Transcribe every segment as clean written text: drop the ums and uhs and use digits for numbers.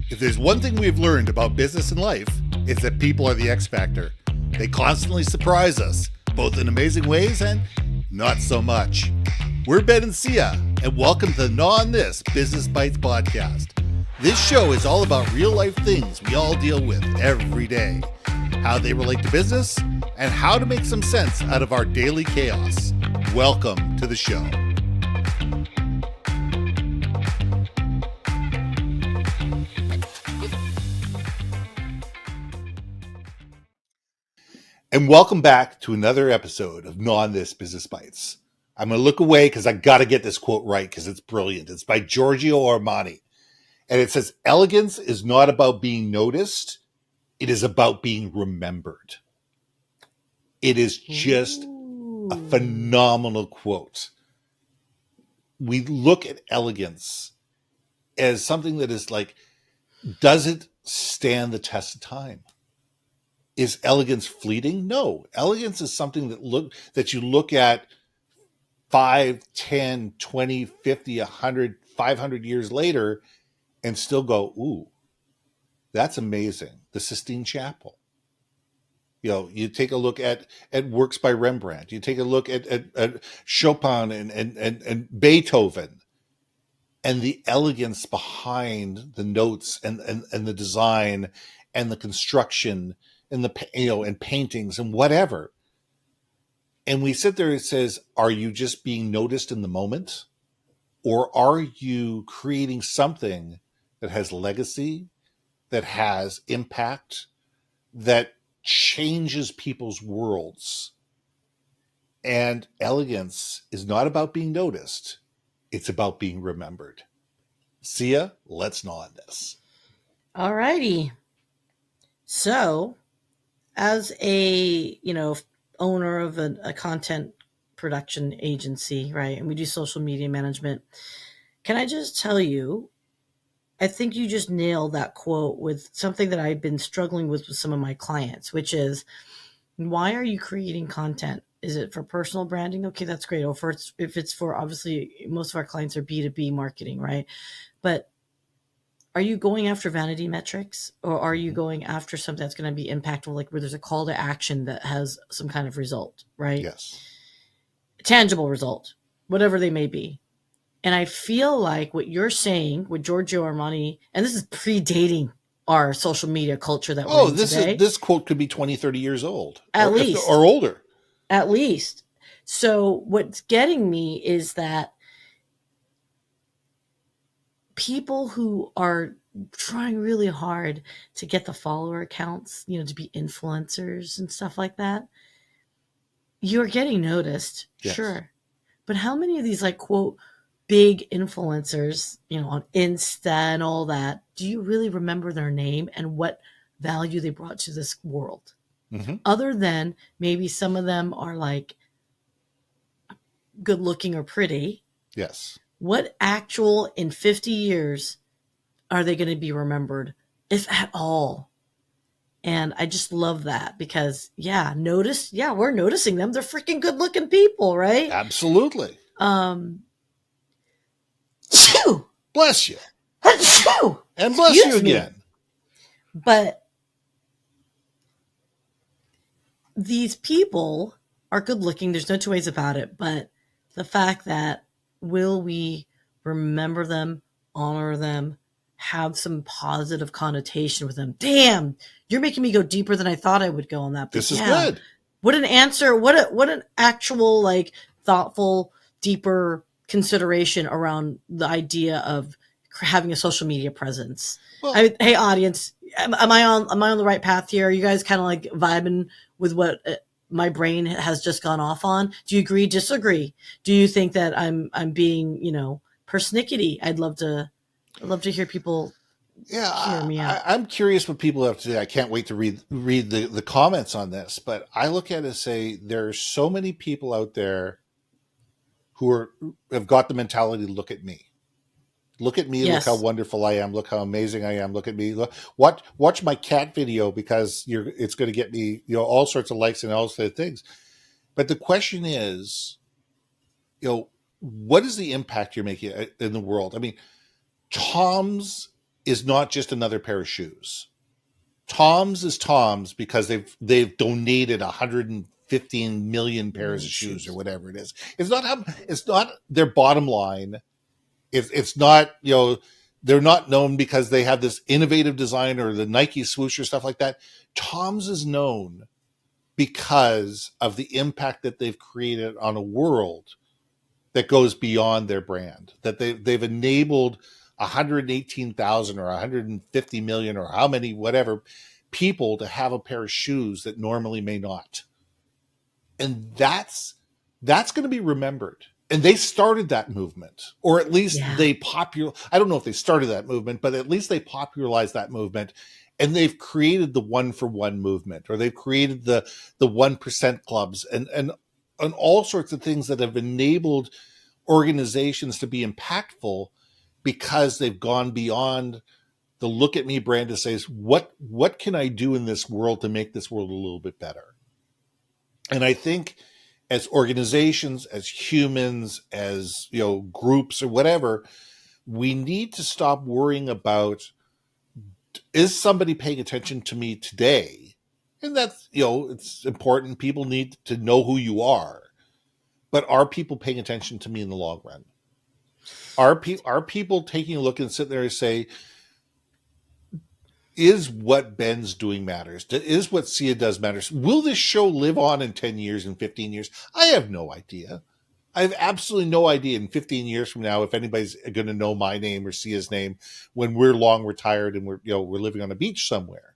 If there's one thing we've learned about business and life, it's that people are the X factor. They constantly surprise us, both in amazing ways and not so much. We're Ben and Syya, and welcome to the Gnaw on This Business Bites podcast. This show is all about real life things we all deal with every day, how they relate to business, and how to make some sense out of our daily chaos. Welcome to the show. And welcome back to another episode of Gnaw on This Business Bites. I'm going to look away because I got to get this quote right because it's brilliant. It's by Giorgio Armani. And it says, "Elegance is not about being noticed. It is about being remembered." It is just a phenomenal quote. We look at elegance as something that is like, does it stand the test of time? Is elegance fleeting? No. Elegance is something that you look at 5, 10, 20, 50, 100, 500 years later and still go, ooh, that's amazing. The Sistine Chapel. You know, you take a look at works by Rembrandt. You take a look at Chopin and Beethoven and the elegance behind the notes and the design and the construction and and paintings and whatever. And we sit there and it says, are you just being noticed in the moment? Or are you creating something that has legacy, that has impact, that changes people's worlds? And elegance is not about being noticed. It's about being remembered. Syya, let's gnaw on this. All righty. So, as a owner of a content production agency, right, and we do social media management, can I just tell you, I think you just nailed that quote with something that I've been struggling with some of my clients, which is, why are you creating content? Is it for personal branding? Okay, that's great. Or if it's for, obviously, most of our clients are B2B marketing, right? But are you going after vanity metrics, or are you going after something that's going to be impactful, like where there's a call to action that has some kind of result, right? Yes. Tangible result, whatever they may be. And I feel like what you're saying with Giorgio Armani, and this is predating our social media culture that we're in today. This quote could be 20, 30 years old. At least. Or older. At least. So what's getting me is that people who are trying really hard to get the follower counts, to be influencers and stuff like that, you're getting noticed, yes. Sure. But how many of these, like, quote, big influencers, on Insta and all that, do you really remember their name and what value they brought to this world? Mm-hmm. Other than maybe some of them are like good looking or pretty. Yes. What actual, in 50 years, are they going to be remembered, if at all? And I just love that because, we're noticing them. They're freaking good looking people, right? Absolutely. Phew! Bless you. Phew! And bless you again. But these people are good looking. There's no two ways about it. But the fact that, will we remember them, honor them, have some positive connotation with them? Damn, you're making me go deeper than I thought I would go on that. But this is good. What an answer. What an actual, like, thoughtful, deeper consideration around the idea of having a social media presence. Well, hey, audience, am I on the right path here? Are you guys kind of like vibing with what my brain has just gone off on? Do you agree, disagree? Do you think that I'm being, persnickety? I'd love to hear people hear me out. I'm curious what people have to say. I can't wait to read the comments on this, but I look at it and say there are so many people out there who have got the mentality, look at me. Look at me, yes. Look how wonderful I am, look how amazing I am, look at me. Watch my cat video because it's going to get me, all sorts of likes and all sorts of things. But the question is, what is the impact you're making in the world? I mean, Tom's is not just another pair of shoes. Tom's is Tom's because they've donated 115 million pairs of shoes or whatever it is. It's not their bottom line. It's not, they're not known because they have this innovative design or the Nike swoosh or stuff like that. Tom's is known because of the impact that they've created on a world that goes beyond their brand, that they've enabled 118,000 or 150 million or how many, whatever, people to have a pair of shoes that normally may not. And that's going to be remembered. And they started that movement, or at least I don't know if they started that movement, but at least they popularized that movement. And they've created the 1-for-1 movement, or they've created the 1% clubs and all sorts of things that have enabled organizations to be impactful because they've gone beyond the look at me brand to say, what can I do in this world to make this world a little bit better? And I think as organizations, as humans, as groups or whatever, we need to stop worrying about, is somebody paying attention to me today? And that's, it's important. People need to know who you are. But are people paying attention to me in the long run? Are people taking a look and sit there and say, is what Ben's doing matters? Is what Syya does matters? Will this show live on in 10 years and 15 years? I have no idea. I have absolutely no idea in 15 years from now if anybody's going to know my name or Sya's name when we're long retired and we're living on a beach somewhere.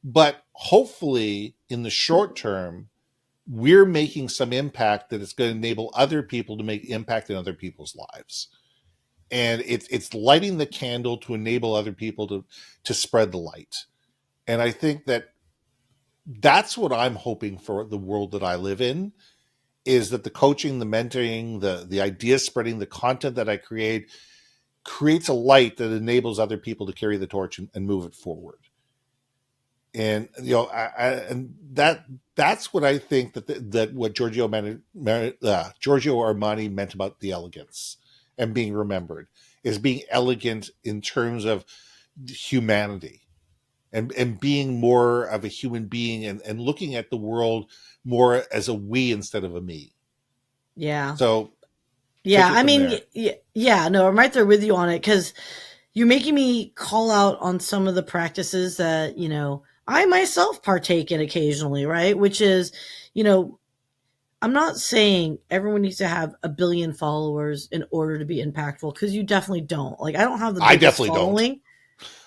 But hopefully in the short term, we're making some impact that is going to enable other people to make impact in other people's lives. And it's lighting the candle to enable other people to spread the light. And I think that's what I'm hoping for the world that I live in, is that the coaching, the mentoring, the idea spreading, the content that I create creates a light that enables other people to carry the torch and move it forward. And that's what I think that what Giorgio Armani meant about the elegance and being remembered, is being elegant in terms of humanity and being more of a human being and looking at the world more as a we instead of a me. Yeah. So yeah, I mean, no, I'm right there with you on it, because you're making me call out on some of the practices that, I myself partake in occasionally, right? Which is, I'm not saying everyone needs to have 1 billion followers in order to be impactful, because you definitely don't. Like, I don't have the biggest following. Don't.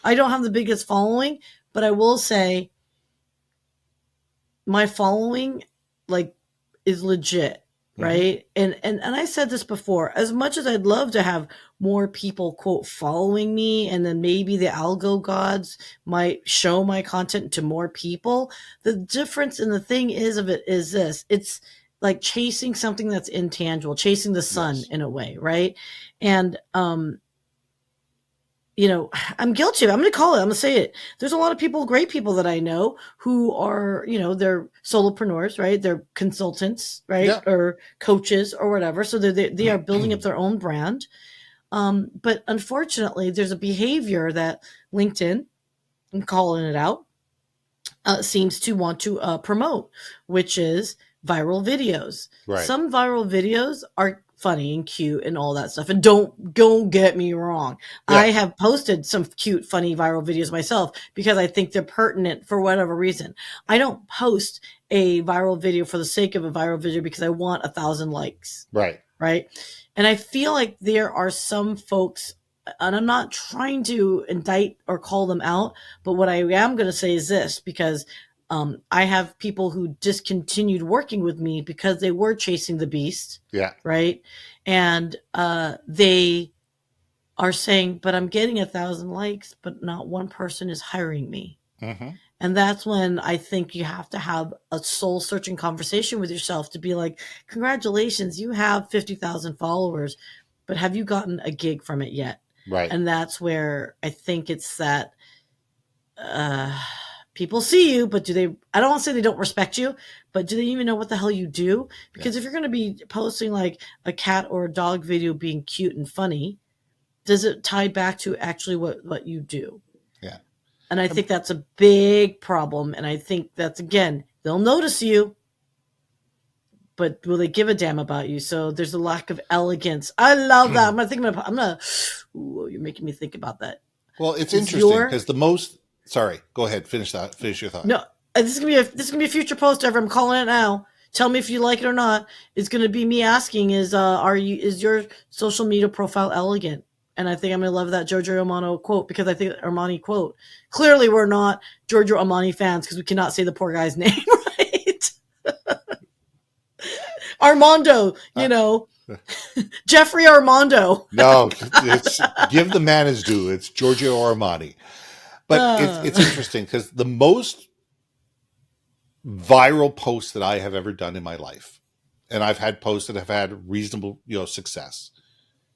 I don't have the biggest following, but I will say my following, is legit, right? Mm-hmm. And I said this before, as much as I'd love to have more people, quote, following me, and then maybe the algo gods might show my content to more people, the difference in the thing is this: it's like chasing something that's intangible, chasing the sun in a way, right? And I'm guilty of it. I'm going to call it. I'm going to say it. There's a lot of people, great people that I know who are, they're solopreneurs, right? They're consultants, right? Yeah. Or coaches or whatever. So they are building up their own brand. But unfortunately, there's a behavior that LinkedIn, I'm calling it out, seems to want to promote, which is viral videos. Right. Some viral videos are funny and cute and all that stuff. And don't get me wrong. Yeah. I have posted some cute, funny viral videos myself because I think they're pertinent for whatever reason. I don't post a viral video for the sake of a viral video because I want 1,000 likes. Right. Right. And I feel like there are some folks, and I'm not trying to indict or call them out, but what I am going to say is this, because I have people who discontinued working with me because they were chasing the beast. Yeah. Right. And they are saying, but I'm getting 1,000 likes, but not one person is hiring me. Mm-hmm. And that's when I think you have to have a soul searching conversation with yourself to be like, congratulations, you have 50,000 followers, but have you gotten a gig from it yet? Right. And that's where I think it's that, people see you, but I don't want to say they don't respect you, but do they even know what the hell you do? Because if you're going to be posting like a cat or a dog video being cute and funny, does it tie back to actually what you do? Yeah. And I think that's a big problem. And I think that's, again, they'll notice you, but will they give a damn about you? So there's a lack of elegance. I love that. You're making me think about that. Well, it's interesting because sorry, go ahead, finish your thought. No, this is gonna be a future post ever. I'm calling it now. Tell me if you like it or not. It's gonna be me asking is your social media profile elegant? And I think I'm gonna love that Giorgio Armani quote, because I think Armani quote, clearly we're not Giorgio Armani fans because we cannot say the poor guy's name right. Armando, Jeffrey Armando. No, give the man his due. It's Giorgio Armani. But it's interesting because the most viral posts that I have ever done in my life, and I've had posts that have had reasonable, success,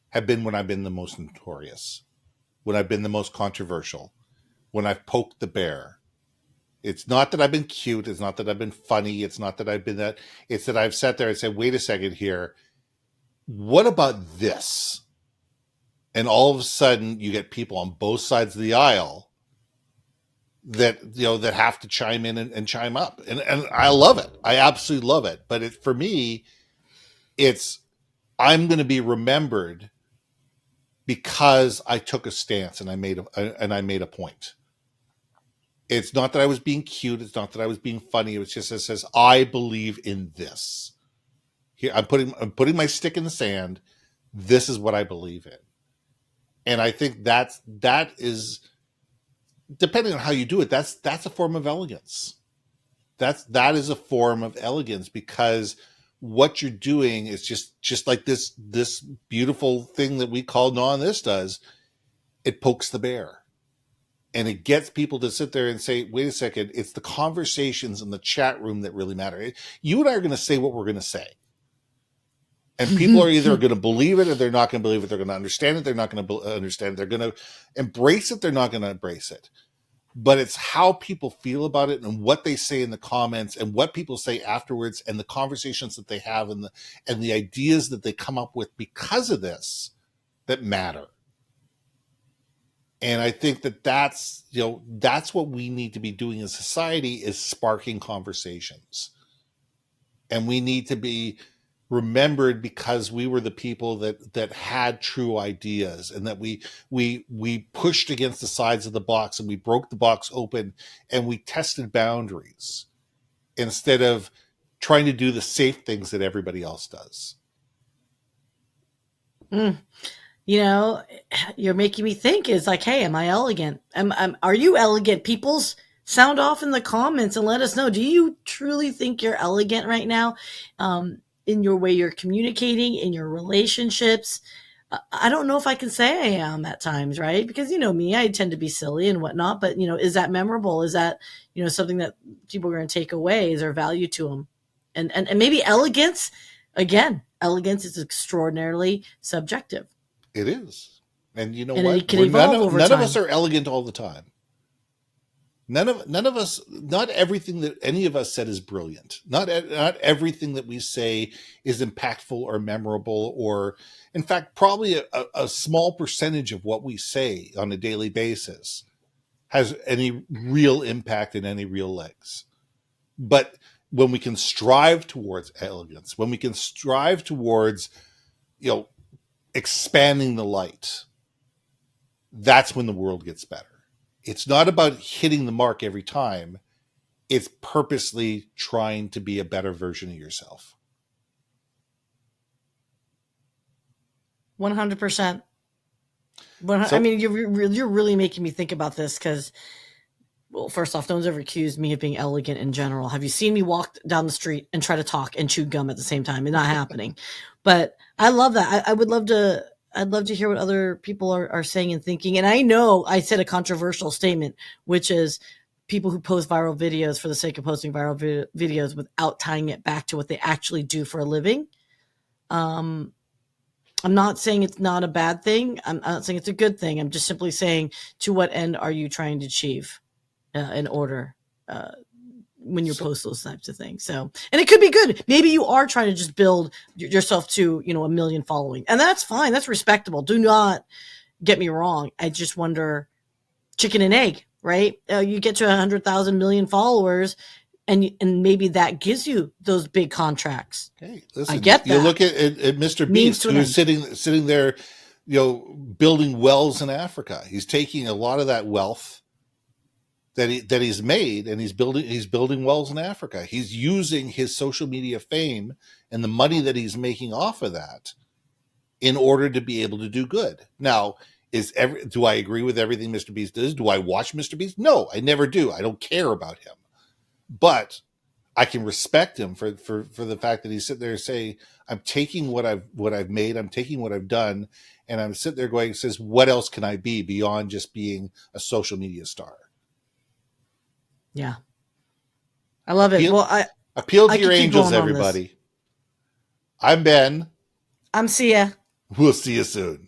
have been when I've been the most notorious, when I've been the most controversial, when I've poked the bear. It's not that I've been cute. It's not that I've been funny. It's not that I've been that. It's that I've sat there and said, wait a second here. What about this? And all of a sudden you get people on both sides of the aisle that have to chime in and chime up. And I love it. I absolutely love it. But for me, I'm going to be remembered because I took a stance and I made a point. It's not that I was being cute. It's not that I was being funny. It was just, it says, I believe in this. Here, I'm putting my stick in the sand. This is what I believe in. And I think that is, depending on how you do it, that's a form of elegance. That is a form of elegance, because what you're doing is just like this beautiful thing that we call Non This does. It pokes the bear. And it gets people to sit there and say, wait a second, it's the conversations in the chat room that really matter. You and I are going to say what we're going to say. And people are either going to believe it or they're not going to believe it. They're going to understand it. They're not going to understand it. They're going to embrace it. They're not going to embrace it. But it's how people feel about it and what they say in the comments and what people say afterwards and the conversations that they have and the ideas that they come up with because of this that matter. And I think that's what we need to be doing in society, is sparking conversations. And we need to be remembered because we were the people that had true ideas, and that we pushed against the sides of the box, and we broke the box open, and we tested boundaries instead of trying to do the safe things that everybody else does. You're making me think, is like, hey, am I elegant? Are you elegant? People's sound off in the comments and let us know. Do you truly think you're elegant right now? In your way you're communicating, in your relationships? I don't know if I can say I am at times, right? Because me, I tend to be silly and whatnot, but is that memorable? Is that, something that people are going to take away? Is there value to them? And maybe elegance, again, elegance is extraordinarily subjective. It is. And it can evolve over time. None of us are elegant all the time. None of us, not everything that any of us said is brilliant. Not everything that we say is impactful or memorable, or in fact, probably a small percentage of what we say on a daily basis has any real impact and any real legs. But when we can strive towards elegance, when we can strive towards, expanding the light, that's when the world gets better. It's not about hitting the mark every time. It's purposely trying to be a better version of yourself. 100%. I mean, you're really making me think about this, because, well, first off, no one's ever accused me of being elegant in general. Have you seen me walk down the street and try to talk and chew gum at the same time? It's not happening. But I love that. I'd love to hear what other people are saying and thinking. And I know I said a controversial statement, which is people who post viral videos for the sake of posting viral videos without tying it back to what they actually do for a living. I'm not saying it's not a bad thing. I'm not saying it's a good thing. I'm just simply saying, to what end are you trying to achieve in order when you post those types of things? So, and it could be good. Maybe you are trying to just build yourself to, 1 million following, and that's fine. That's respectable. Do not get me wrong. I just wonder, chicken and egg, right? You get to 100,000 million followers, and maybe that gives you those big contracts. Hey, listen, I get you that. look at Mr. Beast, to who an is sitting there, building wells in Africa. He's taking a lot of that wealth that he's made, and he's building wells in Africa. He's using his social media fame and the money that he's making off of that in order to be able to do good. Now, do I agree with everything Mr. Beast does? Do I watch Mr. Beast? No, I never do. I don't care about him. But I can respect him for the fact that he's sitting there saying, I'm taking what I've made, I'm taking what I've done, and I'm sitting there going, says, what else can I be beyond just being a social media star? Yeah. I love it. Appeal to your angels, everybody. I'm Ben. I'm Syya. We'll see you soon.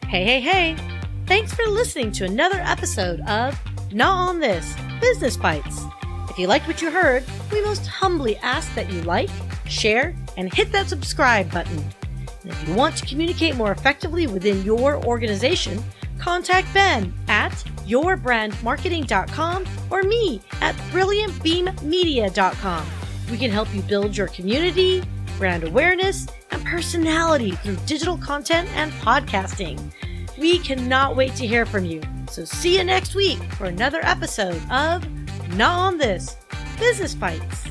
Hey. Thanks for listening to another episode of Not On This, Business Bites. If you liked what you heard, we most humbly ask that you like, share, and hit that subscribe button. And if you want to communicate more effectively within your organization, contact Ben at yourbrandmarketing.com or me at brilliantbeammedia.com. We can help you build your community, brand awareness, and personality through digital content and podcasting. We cannot wait to hear from you. So see you next week for another episode of Not On This, Business Bites.